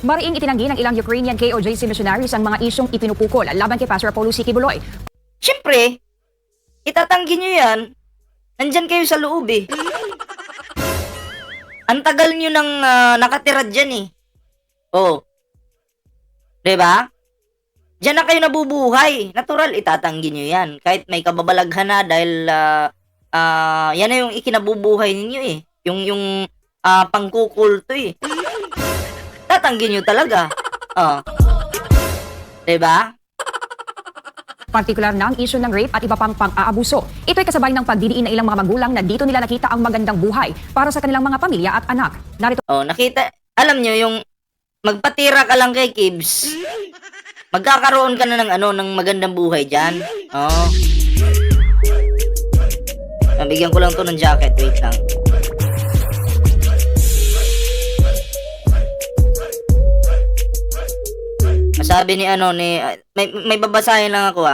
Mariing itinanggi ng ilang Ukrainian KOJC missionaries ang mga isyong ipinupukol laban kay Pastor Apollo C. Kibuloy. Siyempre, itatanggi nyo yan. Nandyan kayo sa loob eh. Ang tagal nyo nang nakatira dyan eh. Oh. Diba? Diyan na kayo nabubuhay. Natural, itatanggi nyo yan. Kahit may kababalaghan na dahil yan na yung ikinabubuhay ninyo eh. Yung pangkukulto eh. Tatanggi nyo talaga. Oh. Diba? Partikular na ang isyu ng rape at iba pang pang-aabuso. Ito'y kasabay ng pagdidiin ng ilang mga magulang na dito nila nakita ang magandang buhay para sa kanilang mga pamilya at anak. Narito Oh, nakita, alam nyo yung magpatira ka lang kay Kibs. Magkakaroon ka na ng magandang buhay diyan. Oh. Bigyan ko lang 'to ng jacket, wait lang. Sabi ni may babasahin lang ako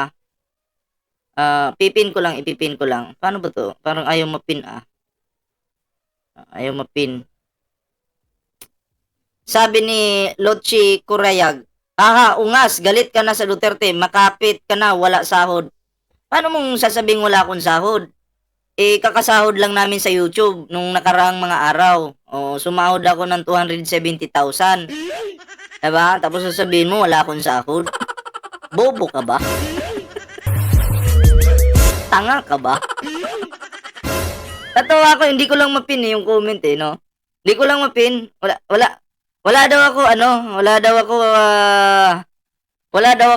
ipipin ko lang. Paano ba 'to? Parang ayaw mapin Ayaw mapin. Sabi ni Lochi Kurayag, ungas, galit ka na sa Duterte, makapit ka na, wala sahod. Paano mong sasabing wala akong sahod? Kakasahod lang namin sa YouTube nung nakaraang mga araw. Sumahod ako ng 270,000. Diba? Tapos sasabihin mo, wala akong sahod. Bobo ka ba? Tanga ka ba? Tatawa ako, hindi ko lang mapin yung comment no? Hindi ko lang mapin. Wala daw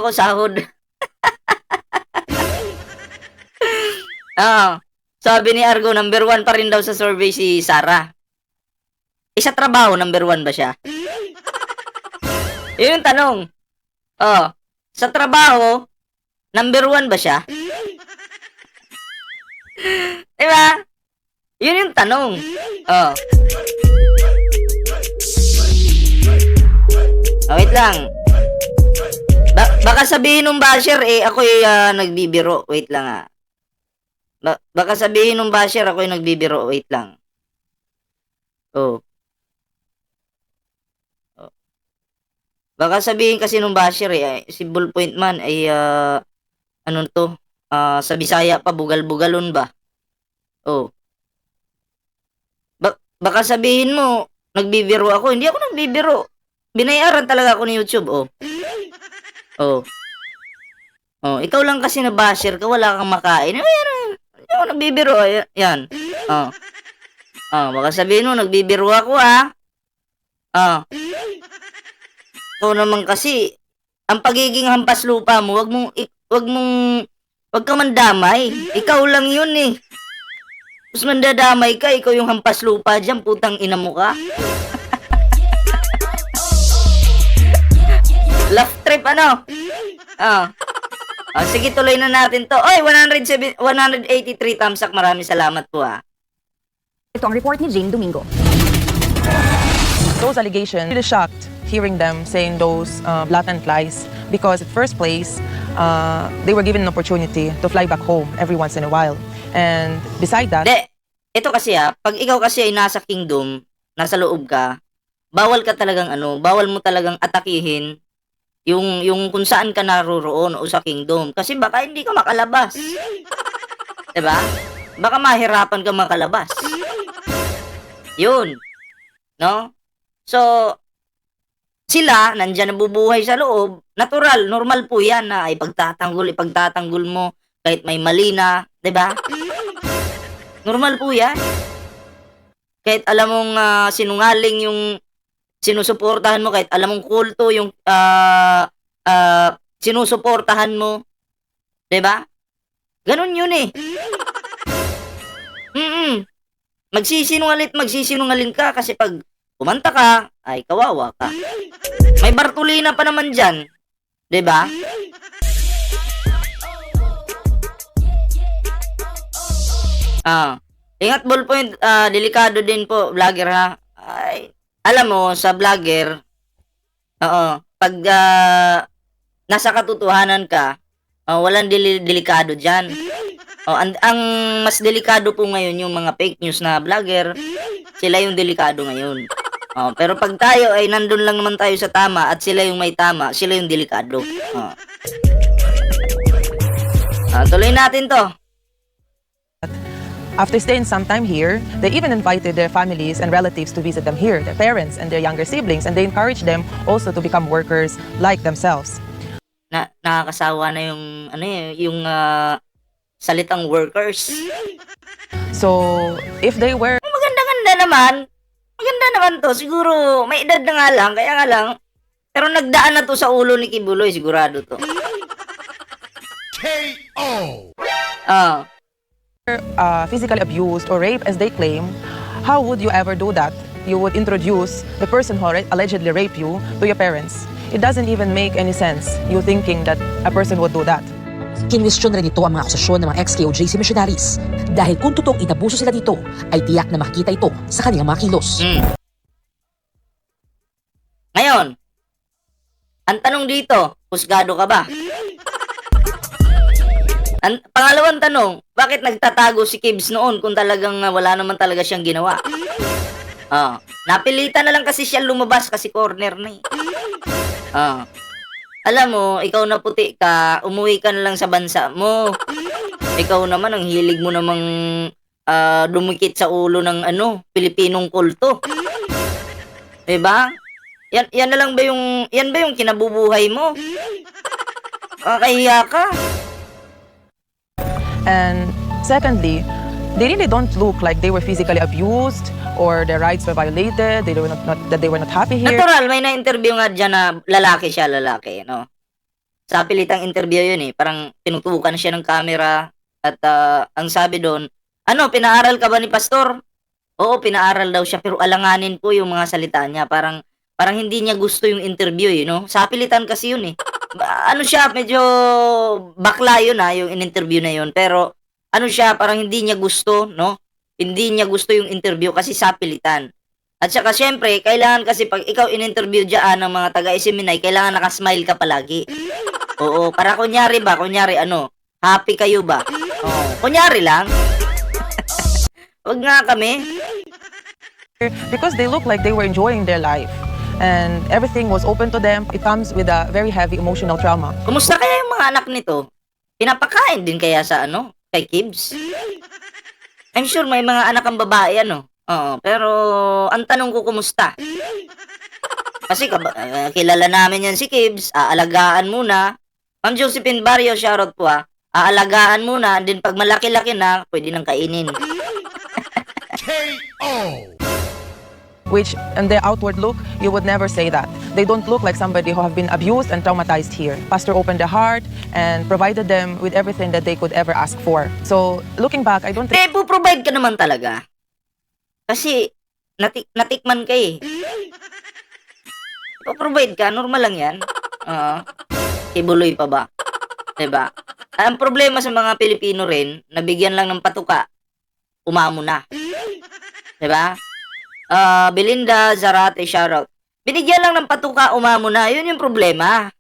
ako sahod. Sabi ni Argo, number 1 pa rin daw sa survey si Sarah. Sa trabaho, number 1 ba siya? Yun yung tanong. Sa trabaho, number 1 ba siya? Diba? Yun yung tanong. Wait lang. Baka sabihin ng basher, ako'y nagbibiro. Wait lang baka sabihin ng basher, ako'y nagbibiro. Wait lang. Baka sabihin kasi nung basher, si Ballpoint Man ay, sa Bisaya pa, bugal-bugalon ba? Baka sabihin mo, nagbibiro ako. Hindi ako nagbibiro. Binayaran talaga ako ni YouTube, ikaw lang kasi na basher ka, wala kang makain. Hindi ako nagbibiro, yan. Baka sabihin mo, nagbibiro ako, Ikaw naman kasi, ang pagiging hampas lupa mo, wag ka mandamay. Ikaw lang yun eh. Mas mandadamay ka, ikaw yung hampas lupa dyan, putang ina mo ka. Love trip, sige, tuloy na natin to. Oy, 183 thumbs up. Maraming salamat po, ito ang report ni Jane Domingo. Those allegations, really shocked hearing them saying those blatant lies because at first place, they were given an opportunity to fly back home every once in a while. And beside that... Ito kasi pag ikaw kasi ay nasa kingdom, nasa loob ka, bawal mo talagang atakihin yung kung saan ka naroroon o sa kingdom. Kasi baka hindi ka makalabas. Diba? Baka mahirapan ka makalabas. Yun. No? So, sila, nandyan nabubuhay sa loob, natural, normal po yan na ipagtatanggol mo kahit may mali na, diba? Normal po yan. Kahit alam mong sinungaling yung sinusuportahan mo, kahit alam mong kulto yung sinusuportahan mo, diba? Ganun yun eh. Magsisinungaling ka kasi pag kumanta ka, ay kawawa ka. May Bartolina pa naman dyan. Diba? Ingat Ballpoint, delikado din po, vlogger Ay, alam mo, sa vlogger, pag nasa katotohanan ka, walang delikado dyan. Ang mas delikado po ngayon yung mga fake news na vlogger, sila yung delikado ngayon. Pero pag tayo ay nandun lang naman tayo sa tama at sila yung may tama, sila yung delikado. Tuloy natin to. After staying some time here, they even invited their families and relatives to visit them here, their parents and their younger siblings, and they encouraged them also to become workers like themselves. Nakakasawa na yung yung salitang workers. So, if they were Maganda naman to. Siguro may edad na nga lang, kaya nga lang. Pero nagdaan na to sa ulo ni Kibuloy, sigurado to. KO! physically abused or raped as they claim, how would you ever do that? You would introduce the person who allegedly raped you to your parents. It doesn't even make any sense, you thinking that a person would do that. Kinwestiyon rin ito ang mga akusasyon ng mga ex-KOJC missionaries dahil kung totoong inabuso sila dito, ay tiyak na makikita ito sa kanilang mga kilos. Ngayon, ang tanong dito, husgado ka ba? Pangalawang tanong, bakit nagtatago si Kibs noon kung talagang wala naman talaga siyang ginawa? Napilitan na lang kasi siya lumabas kasi corner na eh. Alam mo, ikaw na puti ka, umuwi ka na lang sa bansa mo. Ikaw naman, ang hilig mo namang dumikit sa ulo ng Pilipinong kulto. Diba? Yan na lang ba yan ba yung kinabubuhay mo? Kakahiya ka. And secondly, they really don't look like they were physically abused or their rights were violated, they were that they were not happy here. Natural, may na-interview nga dyan na lalaki, no? Sa pilitang interview yun eh, parang tinutukan siya ng camera at ang sabi doon, pinaaral ka ba ni Pastor? Oo, pinaaral daw siya pero alanganin po yung mga salita niya, parang hindi niya gusto yung interview eh, no? Sa pilitan kasi yun eh. Siya, medyo bakla yun yung in-interview na yun, pero siya, parang hindi niya gusto, no? Hindi niya gusto yung interview kasi sa pilitan. At saka syempre, kailangan kasi pag ikaw in-interview dyan ng mga taga-Isiminay, kailangan nakasmile ka palagi. Oo, para kunyari, happy kayo ba? Oo, kunyari lang. Wag nga kami. Because they look like they were enjoying their life and everything was open to them, it comes with a very heavy emotional trauma. Kumusta kaya yung mga anak nito? Pinapakain din kaya sa kay Kibs? I'm sure may mga anak ang babae Oo, pero ang tanong ko kumusta? Kasi kilala namin yan si Kibs, aalagaan muna. Ma'am Josephine Barrio, shoutout po aalagaan muna, din pag malaki-laki na, pwede nang kainin. KO! Which, in their outward look, you would never say that. They don't look like somebody who have been abused and traumatized here. Pastor opened their heart and provided them with everything that they could ever ask for. So, looking back, I don't think... Provide ka naman talaga. Kasi, natikman ka eh. Provide ka, normal lang yan. Ibuloy pa ba? Diba? Ang problema sa mga Pilipino rin, nabigyan lang ng patuka, umamo na. Diba? Belinda Zarate, shoutout. Binigyan lang ng patuka, umamo na. Yun yung problema.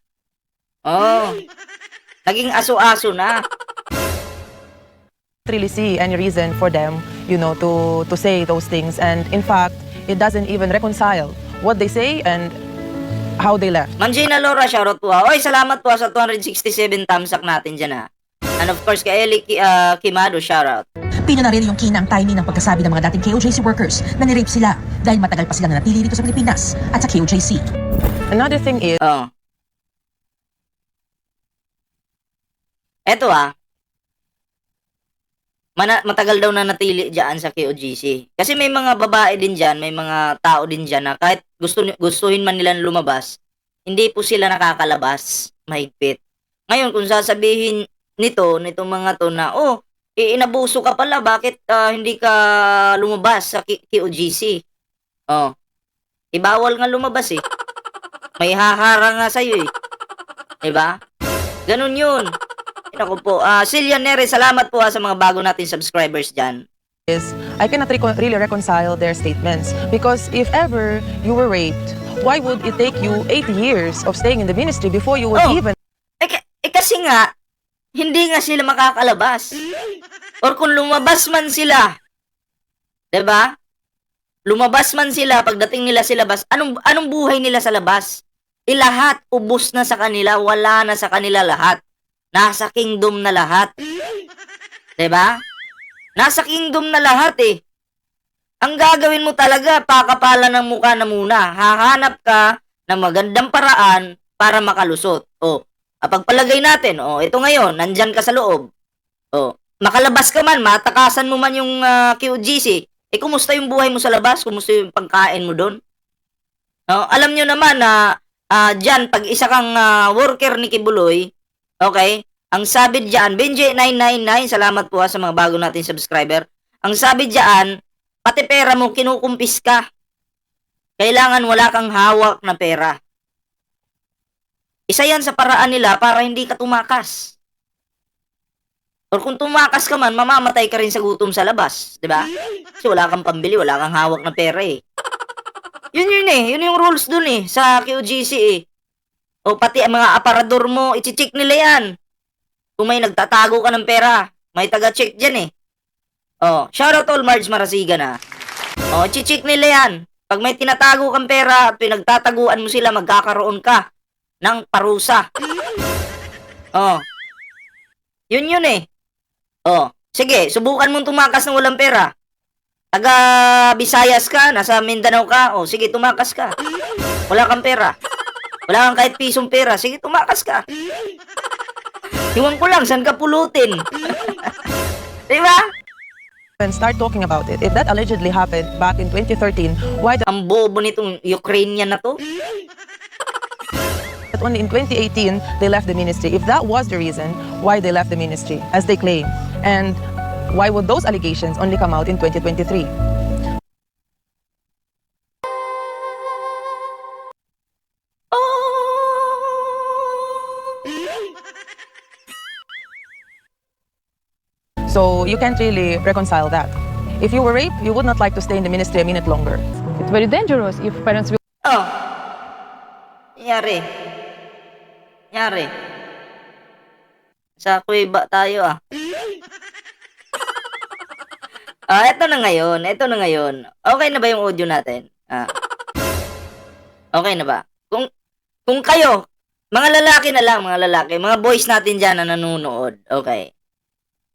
Naging aso-aso na. really see any reason for them, to say those things. And in fact, it doesn't even reconcile what they say and how they left. Ma'am Gina Laura, shoutout po. Oy, salamat po sa 267 thumbs up natin dyan And of course, kay Eli Kimado, shoutout. Pino na rin yung kinang timing ng pagkasabi ng mga dating KOJC workers na nirape sila dahil matagal pa silang nanatili dito sa Pilipinas at sa KOJC. Another thing is, eto matagal daw na natili dyan sa KOJC. Kasi may mga babae din dyan, may mga tao din dyan na kahit gustuhin man nilang lumabas, hindi po sila nakakalabas, mahigpit. Ngayon, kung sasabihin nitong mga to na, inabuso ka pala, bakit hindi ka lumabas sa KOJC? Ibawal nga lumabas eh. May hahara nga sa'yo eh. Diba? Ganun yun. Ako po. Cillian Nere, salamat po sa mga bago natin subscribers dyan. I cannot really reconcile their statements because if ever you were raped, why would it take you 8 years of staying in the ministry before you would even... Kasi nga, hindi nga sila makakalabas. Or kung lumabas man sila, 'di ba? lumabas man sila, pagdating nila sa labas, anong buhay nila sa labas? Lahat, ubos na sa kanila, wala na sa kanila lahat. Nasa kingdom na lahat. 'Di ba? Nasa kingdom na lahat eh. Ang gagawin mo talaga, pakapalan ng mukha na muna. Hahanap ka ng magandang paraan para makalusot. Pagpalagay natin, ito ngayon, nandyan ka sa loob. Makalabas ka man, matakasan mo man yung QGC. Kumusta yung buhay mo sa labas? Kumusta yung pagkain mo doon? Alam nyo naman na dyan, pag isa kang worker ni Kibuloy, okay, ang sabi dyan, Benji999, salamat po sa mga bago natin subscriber. Ang sabi dyan, pati pera mo, kinukumpis ka. Kailangan wala kang hawak na pera. Isa yan sa paraan nila para hindi ka tumakas. Or kung tumakas ka man, mamamatay ka rin sa gutom sa labas. Diba? Kasi wala kang pambili, wala kang hawak na pera eh. Yun yung rules dun eh, sa QGC eh. Pati ang mga aparador mo, i-check nila yan. Kung may nagtatago ka ng pera, may taga-check dyan eh. Shoutout all Marge Marasigan na. I-check nila yan. Pag may tinatago kang pera at pinagtataguan mo sila, magkakaroon ka ng parusa. Yun eh. Sige, subukan mong tumakas ng walang pera. Taga Visayas ka, nasa Mindanao ka, sige, tumakas ka. Wala kang pera. Wala kang kahit pisong pera, sige, tumakas ka. Iwan ko lang, saan ka pulutin? Diba? And start talking about it. If that allegedly happened back in 2013, why Ang bobo nitong Ukrainian na to. that only in 2018 they left the ministry? If that was the reason why they left the ministry, as they claim, and why would those allegations only come out in 2023? So you can't really reconcile that. If you were raped, you would not like to stay in the ministry a minute longer. It's very dangerous if parents will Nangyari. Sa kuweba tayo Ito na ngayon. Okay na ba yung audio natin? Okay na ba? Kung kayo, mga lalaki na lang, mga boys natin dyan na nanonood, okay.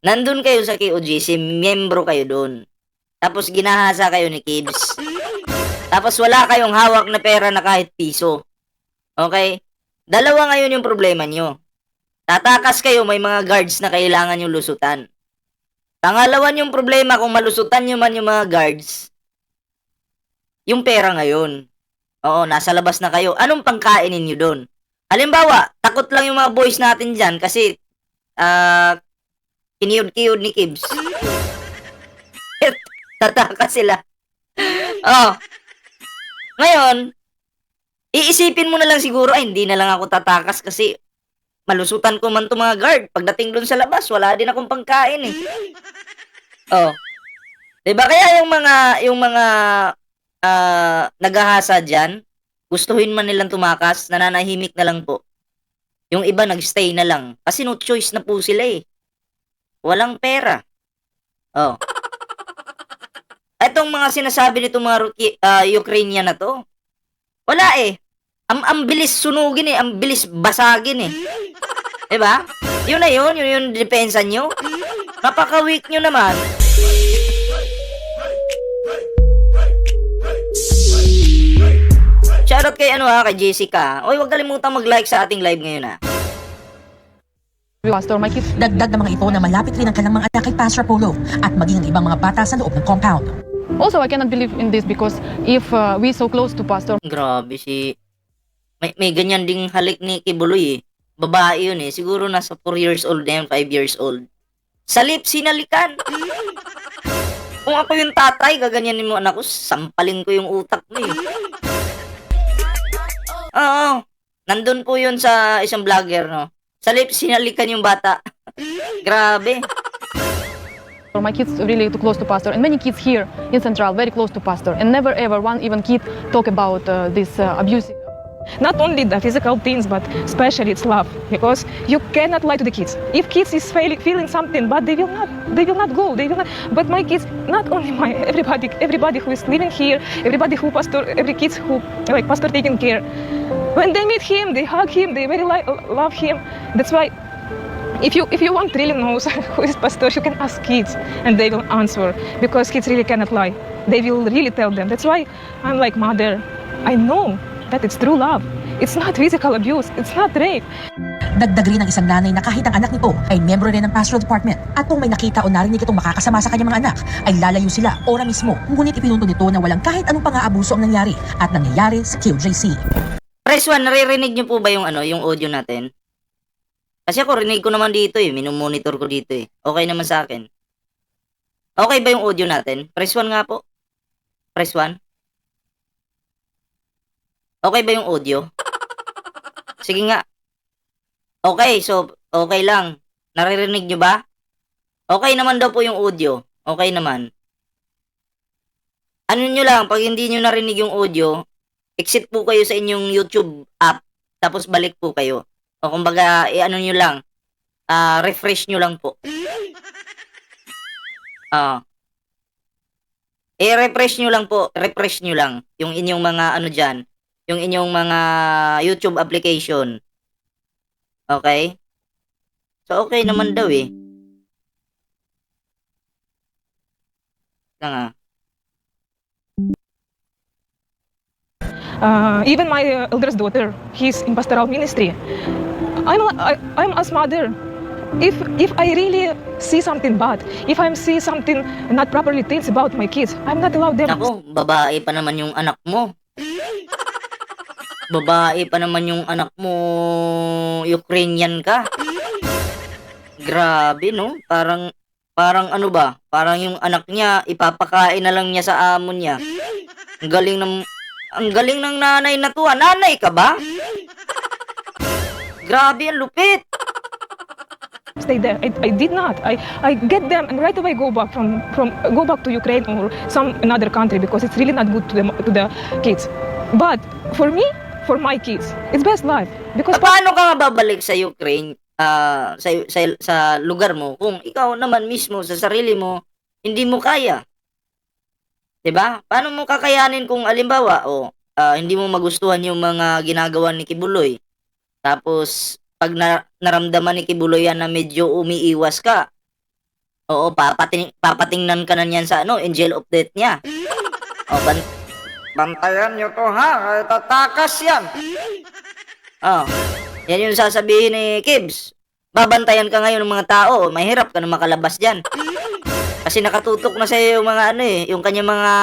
Nandun kayo sa KOGC, miyembro kayo dun. Tapos ginahasa kayo ni Kibs. Tapos wala kayong hawak na pera na kahit piso. Okay? Dalawa ngayon yung problema nyo. Tatakas kayo, may mga guards na kailangan yung lusutan. Pangalawan yung problema, kung malusutan nyo man yung mga guards, yung pera ngayon. Nasa labas na kayo. Anong pangkainin nyo doon? Halimbawa, takot lang yung mga boys natin dyan kasi kiniyod-kiyod ni Kibs. Tatakas sila. Ngayon, iisipin mo na lang siguro, hindi na lang ako tatakas kasi malusutan ko man itong mga guard. Pagdating doon sa labas, wala din akong pangkain eh. Diba? Kaya yung mga naghahasa dyan, gustuhin man nilang tumakas, nananahimik na lang po. Yung iba nagstay na lang. Kasi no choice na po sila eh. Walang pera. Etong mga sinasabi nitong mga Ukrainian na to, wala eh. Ang bilis sunugin eh, ang bilis basagin eh. Diba? Yun na yun yung depensa nyo. Napaka-weak nyo naman. Shoutout kay kay Jessica. Oy, huwag kalimutang mag-like sa ating live ngayon Pastor, my kids Dagdag naman ito na malapit rin ang kanilang mga anak kay Pastor Polo at maging ang ibang mga bata sa loob ng compound. also I cannot believe in this because if we so close to Pastor, Grabe may ganyan ding halik ni Kibuloy eh. Babae yun eh. Siguro nasa 4 years old na yun, 5 years old. Sa lips, sinalikan. Kung ako yung tatay, gaganyanin mo anak ko, sampalin ko yung utak mo eh. Oo. Nandun po yun sa isang vlogger, no? Sa lips, sinalikan yung bata. Grabe. my kids really too close to Pastor, and many kids here in Central very close to Pastor, and never ever one even kid talk about this abuse. Not only the physical things, but especially it's love, because you cannot lie to the kids. If kids is feeling something bad, they will not go. They will not. But my kids, not only everybody who is living here, everybody who pastor, every kids who like pastor taking care. When they meet him, they hug him, they very love him. That's why. If you want really know who is pastor, you can ask kids and they will answer, because kids really cannot lie. They will really tell them. That's why I'm like mother. I know that it's true love. It's not physical abuse. It's not rape. Dagdag rin ng isang nanay na kahit ang anak nito ay membro rin ng pastoral department at kung may nakita o narinig itong makakasama sa kanyang mga anak ay lalayo sila ora mismo. Ngunit ipinunto nito na walang kahit anong pang-aabuso ang nangyari at nangyayari sa QJC. Press 1, naririnig niyo po ba yung yung audio natin? Kasi ako rinig ko naman dito minumonitor ko dito Okay naman sa akin. Okay ba yung audio natin? Press 1 nga po. Press 1. Okay ba yung audio? Sige nga. Okay, so okay lang. Naririnig nyo ba? Okay naman daw po yung audio. Okay naman. Ano nyo lang, pag hindi nyo narinig yung audio, exit po kayo sa inyong YouTube app, tapos balik po kayo. O kumbaga, ano nyo lang, refresh nyo lang po. Refresh nyo lang po, refresh nyo lang yung inyong mga dyan, yung inyong mga YouTube application. Okay? So, okay naman daw Even my eldest daughter, he's in pastoral ministry. I'm as mother. If I really see something bad, if I see something not properly things about my kids, I'm not allowed them. Ako, babae pa naman yung anak mo. Babae pa naman yung anak mo, Ukrainian ka. Grabe, no? Parang ano ba? Parang yung anak niya, ipapakain na lang niya sa amo niya. Ang galing ng nanay na to. Nanay ka ba? Grabe, ang lupit. Stay there. I did not. I get them and right away go back go back to Ukraine or some another country, because it's really not good to the kids. But for me, for my kids, it's best life, because Paano ka nga babalik sa Ukraine, sa lugar mo, kung ikaw naman mismo sa sarili mo hindi mo kaya? 'Di ba? Paano mo kakayanin kung alimbawa hindi mo magustuhan yung mga ginagawa ni Kibuloy? Tapos pag naramdaman ni Kibuloy yan na medyo umiiwas ka, papatingnan ka na niyan sa angel of death niya. Bantayan nyo to ha, tatakas yan. Yan yung sasabihin ni Kibs. Babantayan ka ngayon ng mga tao, mahirap ka na makalabas dyan. Kasi nakatutok na sa'yo yung mga yung kanyang mga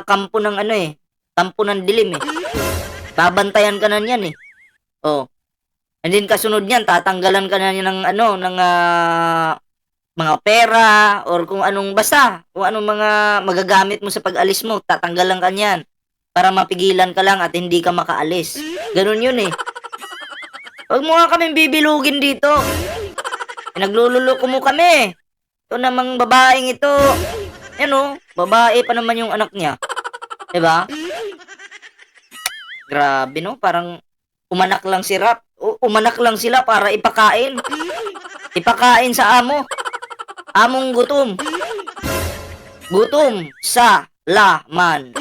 kampo ng kampo ng dilim Babantayan ka na niyan And then kasunod niyan, tatanggalan ka na niya ng mga pera or kung anong kung anong mga magagamit mo sa pag-alis mo, tatanggalan ka niyan para mapigilan ka lang at hindi ka makaalis. Ganun yun Huwag mo nga kaming bibilugin dito. Pinaglululoko mo kami. Ito namang babaeng ito. Babae pa naman yung anak niya. Diba? Grabe parang umanak lang sila para ipakain. Ipakain sa amo. Among gutom. Gutom sa laman.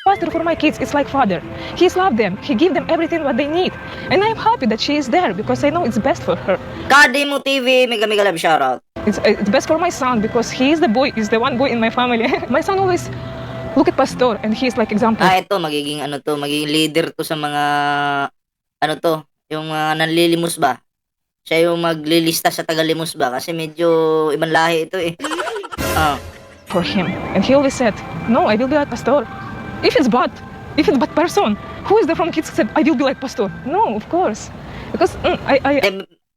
pastor for my kids is like father. He's loved them. He give them everything what they need. And I'm happy that she is there because I know it's best for her. Kadimo TV, mega love shoutout. It's best for my son because he is the boy, he's the one boy in my family. My son always look at pastor and he's like example. Ito magiging magiging leader to sa mga yung nanlilimos ba. Siya yung maglilista sa tagalimos ba kasi medyo ibang lahi ito For him. And he always said, no, I will be like pastor. If it's bad person, who is the from kids said, I will be like pastor? No, of course. Because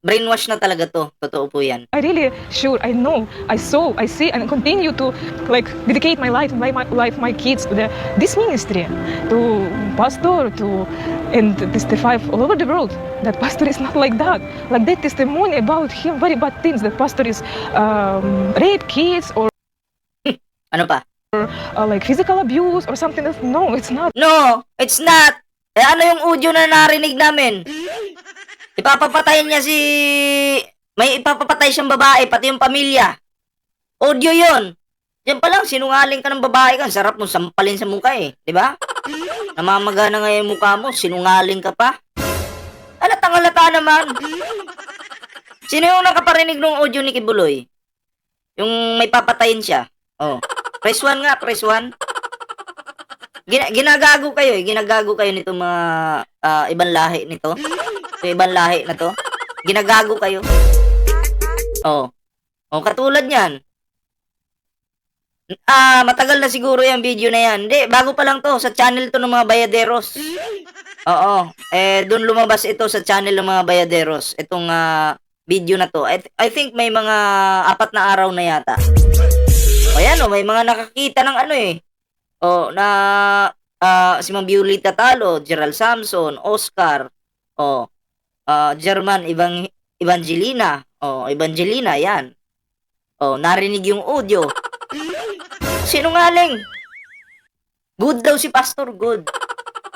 brainwash na talaga to. Totoo po yan. I really sure, I know, I saw, I see, and continue to dedicate my life, my kids to this ministry, to pastor, and testify all over the world that pastor is not like that. Like that testimony about him, very bad things, that pastor is rape kids or Ano pa? like physical abuse or something else. No, it's not. No, it's not. Eh ano yung audio na narinig namin? Ipapapatayin niya si... May ipapapatay siyang babae, pati yung pamilya. Audio yon. Yan pa lang, sinungaling ka ng babae ka. Sarap mo sampalin sa mukha eh. Diba? Namamagana nga yung mukha mo, sinungaling ka pa. Halatang-halata naman. Sino yung nakaparinig ng audio ni Kibuloy? Yung may papatayin siya. Oh. Press 1 nga, press 1. Ginagago kayo eh. Ginagago kayo nito mga ibang lahi nito. Yung ibang lahi na to. Ginagago kayo. Oh. Oh, katulad niyan. Matagal na siguro yung video na yan. Hindi, bago pa lang to. Sa channel to ng mga bayaderos. Oo. Doon lumabas ito sa channel ng mga bayaderos. Itong video na to. I think may mga 4 na araw na yata. O yan o, may mga nakakita ng ano eh. O, na si Ma'am Violeta Talo, Gerald Samson, Oscar, o, German Evangelina, o, Evangelina, yan. O, narinig yung audio. Sinungaling. Good daw si Pastor, good.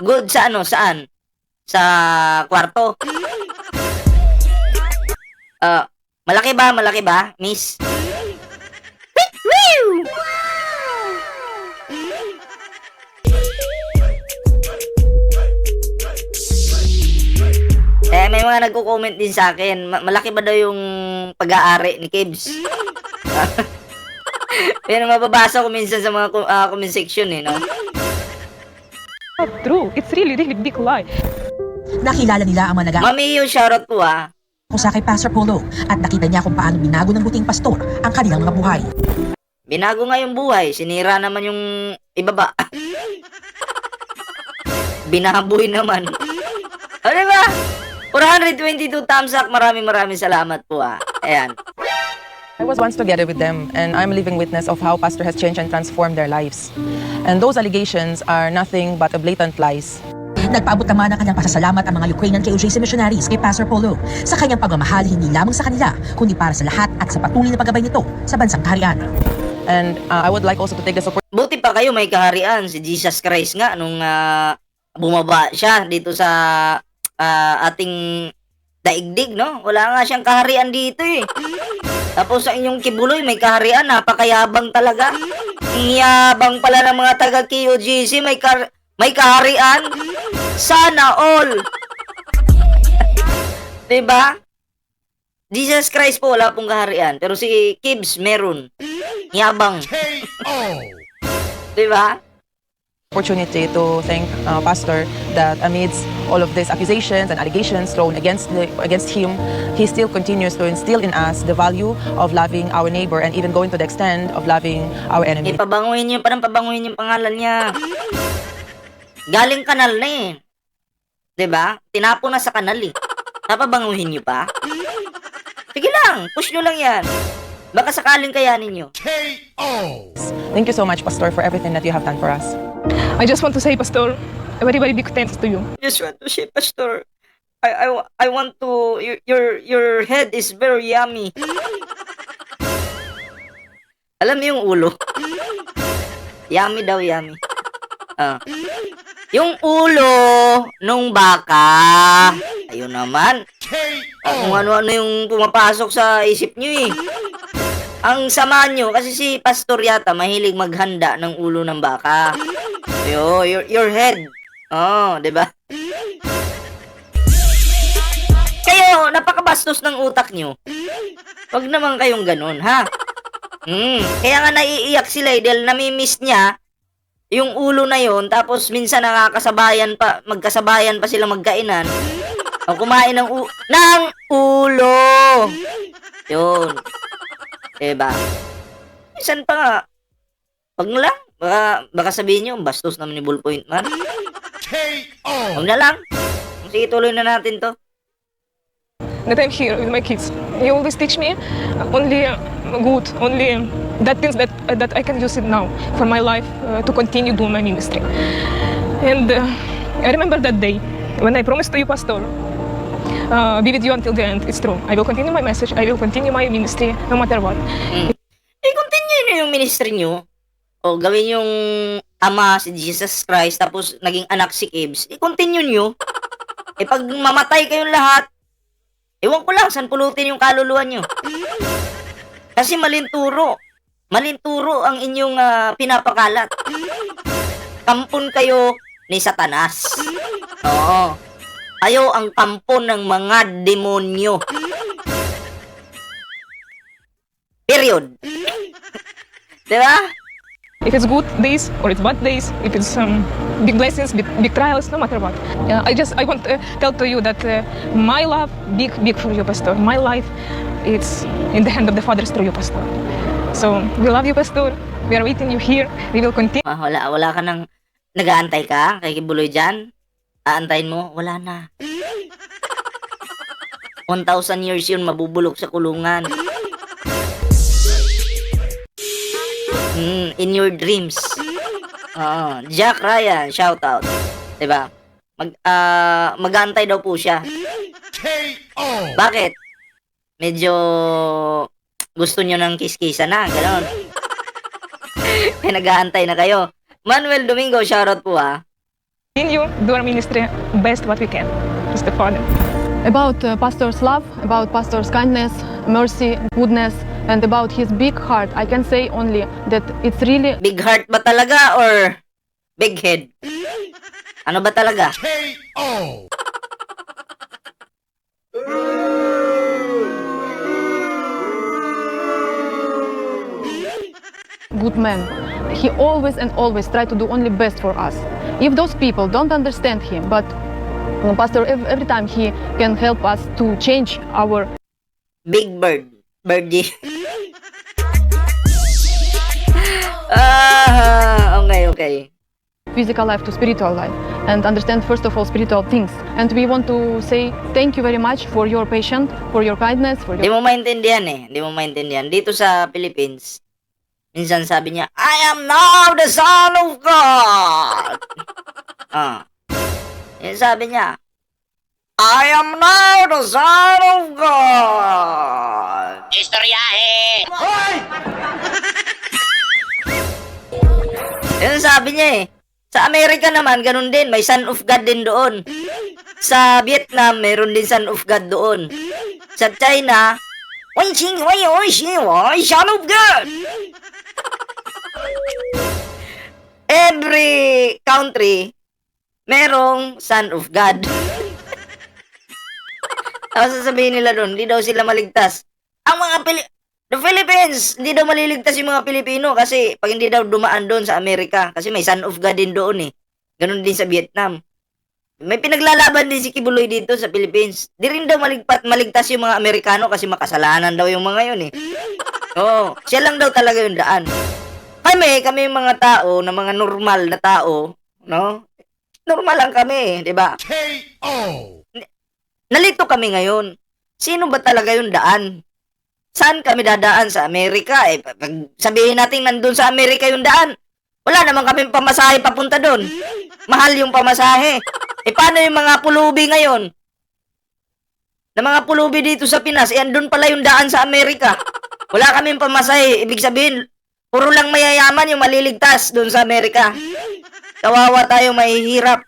Good sa ano, saan? Sa kwarto. Malaki ba, miss? Woo! May mga nagko-comment din sa akin, malaki ba daw yung pag-aari ni Kibs? Pero mababasa ko minsan sa mga comment section eh, no? Not true. It's really, really big lie. Nakilala nila ang mga Mami, yung shoutout ko sa kay Pastor Polo at nakita niya kung paano binago ng buting pastor ang kanilang mga buhay. Binago nga yung buhay, sinira naman yung ibaba. Binaboy naman. O diba? 422 thumbs up, maraming salamat po Ayan. I was once together with them, and I'm a living witness of how Pastor has changed and transformed their lives. And those allegations are nothing but a blatant lies. Nagpaabot naman ng kanyang pasasalamat ang mga Ukrainian KOJC missionaries kay Pastor Polo sa kanyang pagmamahal hindi lamang sa kanila, kundi para sa lahat at sa patuloy na paggabay nito sa bansang kaharian. And I would like also to take this opportunity. Buti pa kayo may kaharian, si Jesus Christ nga nung bumaba siya dito sa ating daigdig, no? Wala nga siyang kaharian dito eh. Tapos sa inyong Kibuloy, may kaharian, napakayabang talaga. Ang yabang pala ng mga taga KOGC, may kaharian. Sana all. Diba? Jesus Christ po, wala pong kaharian. Pero si Kibs, meron. Yabang. Diba? Opportunity to thank Pastor that amidst all of these accusations and allegations thrown against him, he still continues to instill in us the value of loving our neighbor and even going to the extent of loving our enemy. Pabanguhin niyo, parang pabanguhin yung pangalan niya. Galing kanal na eh. 'Di ba? Tinapo na sa kanal eh. Napabanguhin niyo pa? Sige lang, push niyo lang yan. Baka sakaling kayanin niyo. Thank you so much, Pastor, for everything that you have done for us. I just want to say, Pastor, a very, very big thanks to you. Just want to say, Pastor, I want to, your head is very yummy. Alam niyo yung ulo? Yummy daw, yummy. Yung ulo nung baka. Ayun naman. Kung ano-ano yung pumapasok sa isip niyo eh. Ang sama nyo, kasi si Pastor yata mahilig maghanda ng ulo ng baka. Your head. Oh, 'di ba? Kayo, napakabastos ng utak nyo. Wag naman kayong ganun, ha? Kaya nga naiiyak sila dahil nami-miss niya yung ulo na yon, tapos minsan magkasabayan pa sila magkainan. O kumain ng ulo. Yun. Diba? Minsan pa nga. Wag na lang. Baka sabihin nyo, bastos naman ni Ballpoint Man. Wag na lang. Sige, tuloy na natin to. That I'm here with my kids. You always teach me only good, only that things that I can use it now for my life to continue doing my ministry. And I remember that day when I promised to you, Pastor, be with you until the end. It's true. I will continue my message. I will continue my ministry no matter what. Continue nyo yung ministry nyo. O gawin yung ama si Jesus Christ, tapos naging anak si Kibs, i-continue nyo. Pag mamatay kayong lahat, ewan ko lang, saan pulutin yung kaluluwa nyo. Kasi malinturo. Malinturo ang inyong pinapakalat. Kampon kayo ni Satanas. Oo. Kayo ang kampon ng mga demonyo. Period. Diba? If it's good days or it's bad days, if it's big blessings, big trials, no matter what. I want to tell to you that my love, big for you, Pastor. My life, it's in the hand of the Father through you, Pastor. So, we love you, Pastor. We are waiting you here. We will continue. Wala ka nang nag-aantay ka kay Kibuloy dyan? Aantayin mo? Wala na. 1,000 years yun, mabubulok sa kulungan. In your dreams. Jack Ryan, shout out. 'Di ba? Mag-aantay daw po siya. Bakit? Medyo gusto niyo ng kiss-kissa na, gano'n. Nag-aantay na kayo. Manuel Domingo, shout out po ha. Continue, do our ministry best what we can. Just the Father. About pastor's love, about pastor's kindness, mercy, goodness, and about his big heart, I can say only that it's really Big heart ba talaga or big head? Ano ba talaga? good man. He always and always try to do only best for us. If those people don't understand him, but pastor every time he can help us to change our Big bird. Birdie. Okay. physical life to spiritual life and understand first of all spiritual things. And we want to say thank you very much for your patience, for your kindness, for Hindi your mo maintindihan eh. Hindi mo maintindihan. Dito sa Philippines, minsan sabi niya, I am now the Son of God. Yan sabi niya, I am now the Son of God. Istoryahe! Yan sabi niya eh. Sa Amerika naman, ganun din. May Son of God din doon. Sa Vietnam, meron din Son of God doon. Sa China, Son of God! Every country, merong Son of God. Tapos sasabihin nila doon, hindi daw sila maligtas. Ang mga the Philippines, hindi daw maliligtas yung mga Pilipino kasi pag hindi daw dumaan doon sa Amerika, kasi may Son of God din doon eh. Ganun din sa Vietnam. May pinaglalaban din si Kibuloy dito sa Philippines. Di rin daw maligtas yung mga Amerikano kasi makasalanan daw yung mga yun eh. Oo, siya lang daw talaga yung daan. Kami yung mga tao, na mga normal na tao, no? Normal lang kami, di ba? Nalito kami ngayon. Sino ba talaga yung daan? Saan kami dadaan sa Amerika? Pag sabihin natin nandun sa Amerika yung daan, wala naman kami pamasahe papunta doon. Mahal yung pamasahe. Paano yung mga pulubi ngayon? Na mga pulubi dito sa Pinas, andun pala yung daan sa Amerika. Wala kaming pamasahe. Ibig sabihin, puro lang mayayaman yung maliligtas doon sa Amerika. Kawawa tayong mahihirap.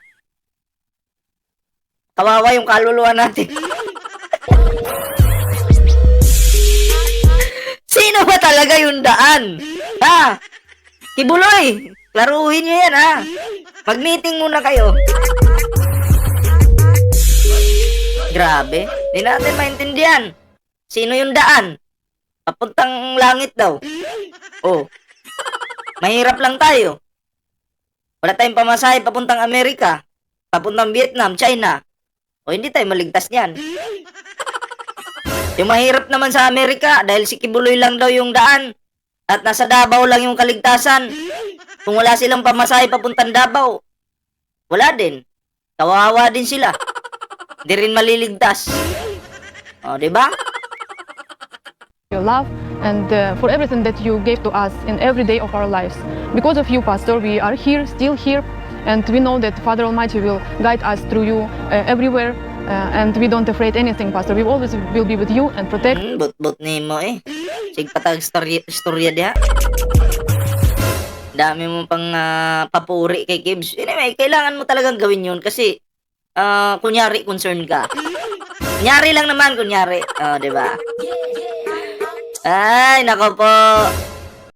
Kawawa yung kaluluwa natin. Sino ba talaga yung daan? Ha? Kibuloy, klaruhin nyo yan ha. Mag-meeting muna kayo. Grabe, di natin maintindihan. Sino yung daan? Papuntang langit daw. Oh, mahirap lang tayo. Wala tayong pamasahe papuntang Amerika, papuntang Vietnam, China. O hindi tayo maligtas niyan. Yung mahirap naman sa Amerika, dahil si Kibuloy lang daw yung daan. At nasa Davao lang yung kaligtasan. Kung wala silang pamasahe papuntang Davao, wala din. Kawawa din sila. Di rin maliligtas. O, diba? your love and for everything that you gave to us in every day of our lives. Because of you, Pastor, we are here, still here, and we know that Father Almighty will guide us through you everywhere. And we don't afraid anything, Pastor. We always will be with you and protect. But ni mo eh. Sige patag storya diha. Dami mo pang papuri kay Gibbs. Anyway, kailangan mo talagang gawin yun kasi kunyari concern ka. Kunyari lang naman, kunyari. Oh, 'di ba? Ay, nako po.